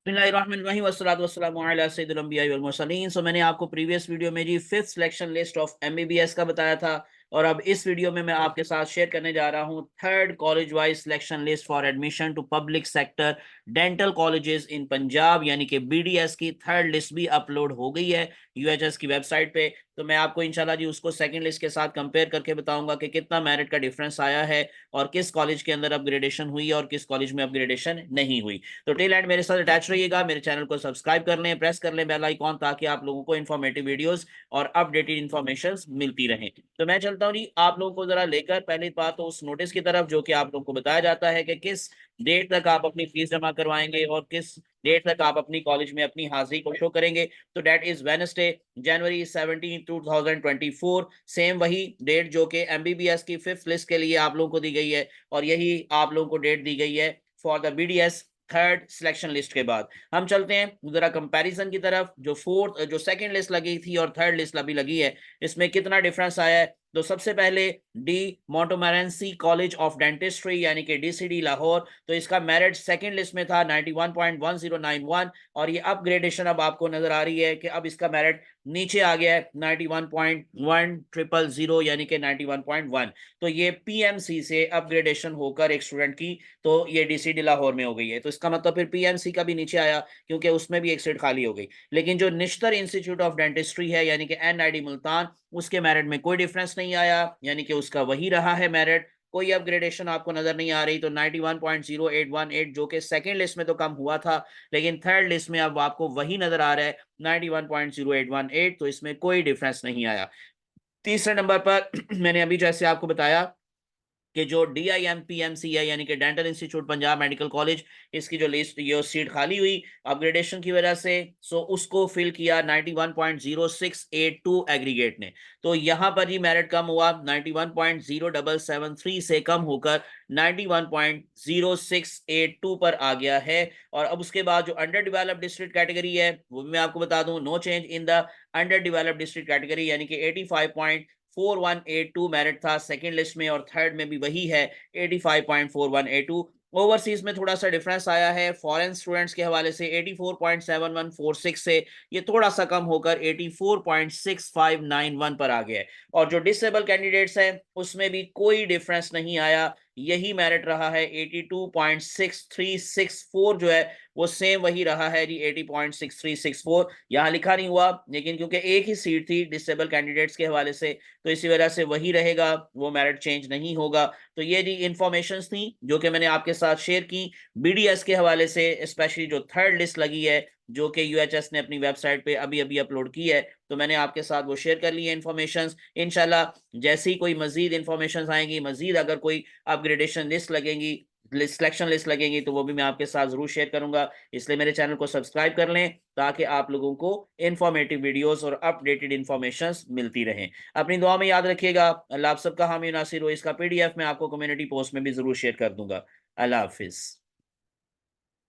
बिस्मिल्लाहिर्रहमानिर्रहीम वस्सलातु वस्सलामु अला सय्यिदिल अंबिया'i वल मुरसलीन। मैंने आपको प्रीवियस वीडियो में जी fifth selection list of MBBS का बताया था, और अब इस वीडियो में मैं आपके साथ शेयर करने जा रहा हूं third college wise selection list for admission to public sector dental colleges in Punjab, यानी कि बीडीएस की थर्ड लिस्ट भी अपलोड हो गई है यूएचएस की वेबसाइट पे। तो मैं आपको इंशाल्लाह जी उसको सेकंड लिस्ट के साथ कंपेयर करके बताऊंगा कि कितना मेरिट का डिफरेंस आया है और किस कॉलेज के अंदर अपग्रेडेशन हुई और किस कॉलेज में अपग्रेडेशन नहीं हुई। तो टेल एंड मेरे साथ अटैच रहिएगा, मेरे चैनल को सब्सक्राइब कर लें, प्रेस कर लें बेल आइकॉन, ताकि आप लोगों को इन्फॉर्मेटिव वीडियोस और अपडेटेड इन्फॉर्मेशन मिलती रहें। तो मैं चलता हूँ जी आप लोगों को जरा लेकर पहली बात तो उस नोटिस की तरफ, जो कि आप लोगों को बताया जाता है कि किस डेट तक आप अपनी फीस जमा करवाएंगे और किस डेट तक आप अपनी कॉलेज में अपनी हाजिरी को शो करेंगे। तो date is Wednesday January 17 2024। Same वही डेट जो कि एमबीबीएस की फिफ्थ लिस्ट के लिए आप लोगों को दी गई है, और यही आप लोगों को डेट दी गई है for the BDS third selection list के बाद। हम चलते हैं जरा कंपैरिजन की तरफ, जो सेकंड लिस्ट लगी थी और थर्ड लिस्ट अभी लगी है, इसमें कितना डिफरेंस आया है। तो सबसे पहले डी मोंटोमरेंसी कॉलेज ऑफ डेंटिस्ट्री यानी कि डीसीडी लाहौर, तो इसका मेरिट सेकंड लिस्ट में था 91.1091, और ये अपग्रेडेशन अब आपको नजर आ रही है कि अब इसका मेरिट नीचे आ गया है 91.1000 यानी कि 91.1। तो ये पीएमसी से अपग्रेडेशन होकर एक स्टूडेंट की, तो ये डीसीडी लाहौर में हो गई है। तो इसका मतलब फिर पीएमसी का भी नीचे आया, क्योंकि उसमें भी एक सीट खाली हो गई। लेकिन जो निश्तर इंस्टीट्यूट ऑफ डेंटिस्ट्री है यानी कि एनआईडी मुल्तान, उसके मेरिट में कोई डिफरेंस नहीं आया, यानी कि उसका वही रहा है मेरिट, कोई अपग्रेडेशन आपको नजर नहीं आ रही। तो 91.0818 जो कि सेकंड लिस्ट में तो कम हुआ था, लेकिन थर्ड लिस्ट में अब आपको वही नजर आ रहा है 91.0818, तो इसमें कोई डिफरेंस नहीं आया। तीसरे नंबर पर मैंने अभी जैसे आपको बताया कि जो DIMPMC है यानी कि dental institute Punjab medical college, इसकी जो लिस्ट ये सीट खाली हुई अपग्रेडेशन की वजह से, सो उसको फिल किया 91.0682 एग्रीगेट ने। तो यहां पर ही मेरिट कम हुआ, 91.0773 से कम होकर 91.0682 पर आ गया है। और अब उसके बाद जो अंडर डेवलप्ड डिस्ट्रिक्ट कैटेगरी है वो मैं आपको बता दूं, no change in the under developed district category, यानी कि 85.4182 मेरिट था सेकंड लिस्ट में, और थर्ड में भी वही है 85.4182। ओवरसीज में थोड़ा सा डिफरेंस आया है, फॉरेन स्टूडेंट्स के हवाले से 84.7146 से ये थोड़ा सा कम होकर 84.6591 पर आ गया है। और जो डिसेबल कैंडिडेट्स हैं उसमें भी कोई डिफरेंस नहीं आया, यही मेरिट रहा है 82.6364, जो है वो सेम वही रहा है जी 80.6364। यहाँ लिखा नहीं हुआ, लेकिन क्योंकि एक ही सीट थी डिसेबल कैंडिडेट्स के हवाले से, तो इसी वजह से वही रहेगा, वो मेरिट चेंज नहीं होगा। तो ये जी इंफॉर्मेशंस थी जो कि मैंने आपके साथ शेयर की बीडीएस के हवाले से, स्पेशली जो थर्ड लिस्ट लगी है जो कि यूएचएस ने अपनी वेबसाइट पे अभी अभी अपलोड की है। तो मैंने आपके साथ वो शेयर कर ली है इन्फॉर्मेशंस। इंशाल्लाह जैसे ही कोई मजीद इन्फॉर्मेशन आएंगी, मजीद अगर कोई अपग्रेडेशन लिस्ट लगेंगी, सिलेक्शन लिस्ट लगेंगी, तो वो भी मैं आपके साथ जरूर शेयर करूंगा। इसलिए मेरे चैनल को सब्सक्राइब कर लें, ताकि आप लोगों को इन्फॉर्मेटिव वीडियोस और अपडेटेड इन्फॉर्मेशंस मिलती रहें। अपनी दुआ में याद रखिएगा। अल्लाह आप सबका हामी नासिर हो। इसका पीडीएफ मैं आपको कम्युनिटी पोस्ट में भी जरूर शेयर कर दूंगा। अल्लाह हाफिज।